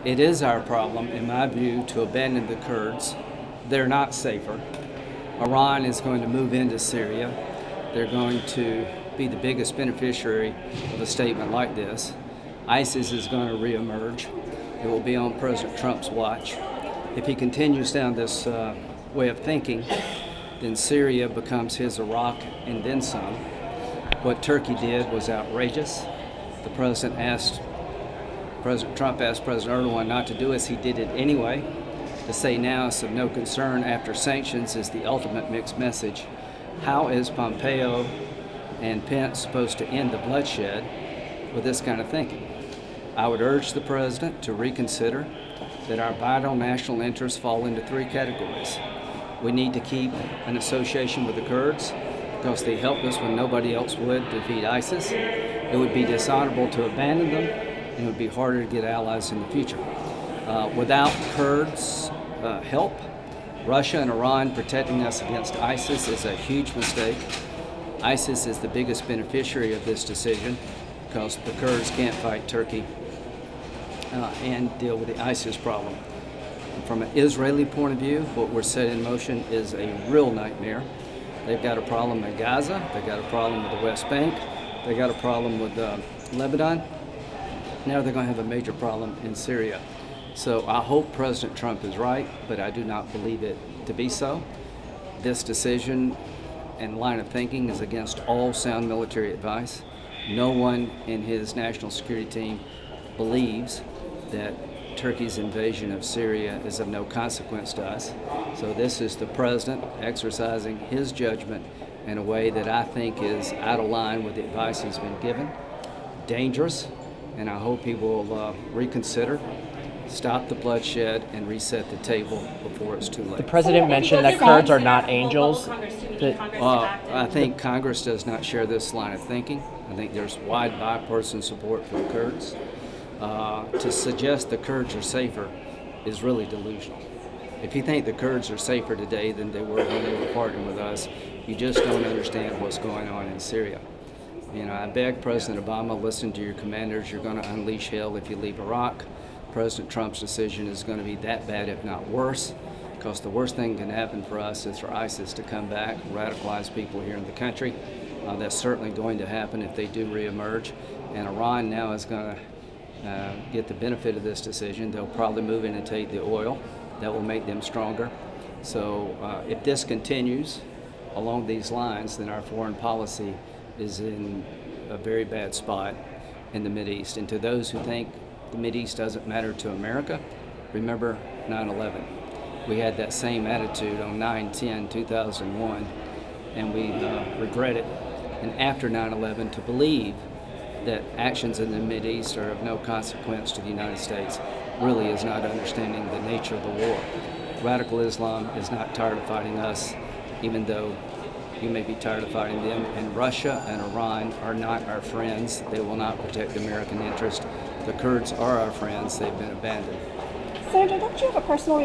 It is our problem, in my view, to abandon the Kurds. They're not safer. Iran is going to move into Syria. They're going to be the biggest beneficiary of a statement like this. ISIS is going to reemerge. It will be on President Trump's watch. If he continues down this way of thinking, then Syria becomes his Iraq and then some. What Turkey did was outrageous. President Trump asked President Erdogan not to do it. He did it anyway. To say now it's of no concern after sanctions is the ultimate mixed message. How is Pompeo and Pence supposed to end the bloodshed with this kind of thinking? I would urge the president to reconsider that our vital national interests fall into three categories. We need to keep an association with the Kurds because they helped us when nobody else would defeat ISIS. It would be dishonorable to abandon them, and it would be harder to get allies in the future. Without Kurds' help, Russia and Iran protecting us against ISIS is a huge mistake. ISIS is the biggest beneficiary of this decision because the Kurds can't fight Turkey and deal with the ISIS problem. From an Israeli point of view, what we're setting in motion is a real nightmare. They've got a problem in Gaza, they've got a problem with the West Bank, they've got a problem with Lebanon. Now they're going to have a major problem in Syria. So I hope President Trump is right, but I do not believe it to be so. This decision and line of thinking is against all sound military advice. No one in his national security team believes that Turkey's invasion of Syria is of no consequence to us. So this is the president exercising his judgment in a way that I think is out of line with the advice he's been given. Dangerous, and I hope he will reconsider, stop the bloodshed, and reset the table before it's too late. The president mentioned that Kurds are not angels. I think Congress does not share this line of thinking. I think there's wide bipartisan support for the Kurds. To suggest the Kurds are safer is really delusional. If you think the Kurds are safer today than they were when they were partnering with us, you just don't understand what's going on in Syria. I beg President Obama, listen to your commanders. You're going to unleash hell if you leave Iraq. President Trump's decision is going to be that bad, if not worse, because the worst thing that can happen for us is for ISIS to come back, radicalize people here in the country. That's certainly going to happen if they do reemerge. And Iran now is going to get the benefit of this decision. They'll probably move in and take the oil. That will make them stronger. So if this continues along these lines, then our foreign policy is in a very bad spot in the Mideast. And to those who think the Mideast doesn't matter to America, remember 9/11. We had that same attitude on 9/10/2001, and we regret it. And after 9/11, to believe that actions in the Mideast are of no consequence to the United States really is not understanding the nature of the war. Radical Islam is not tired of fighting us, even though you may be tired of fighting them. And Russia and Iran are not our friends. They will not protect American interest. The Kurds are our friends. They've been abandoned. Senator, don't you have a personal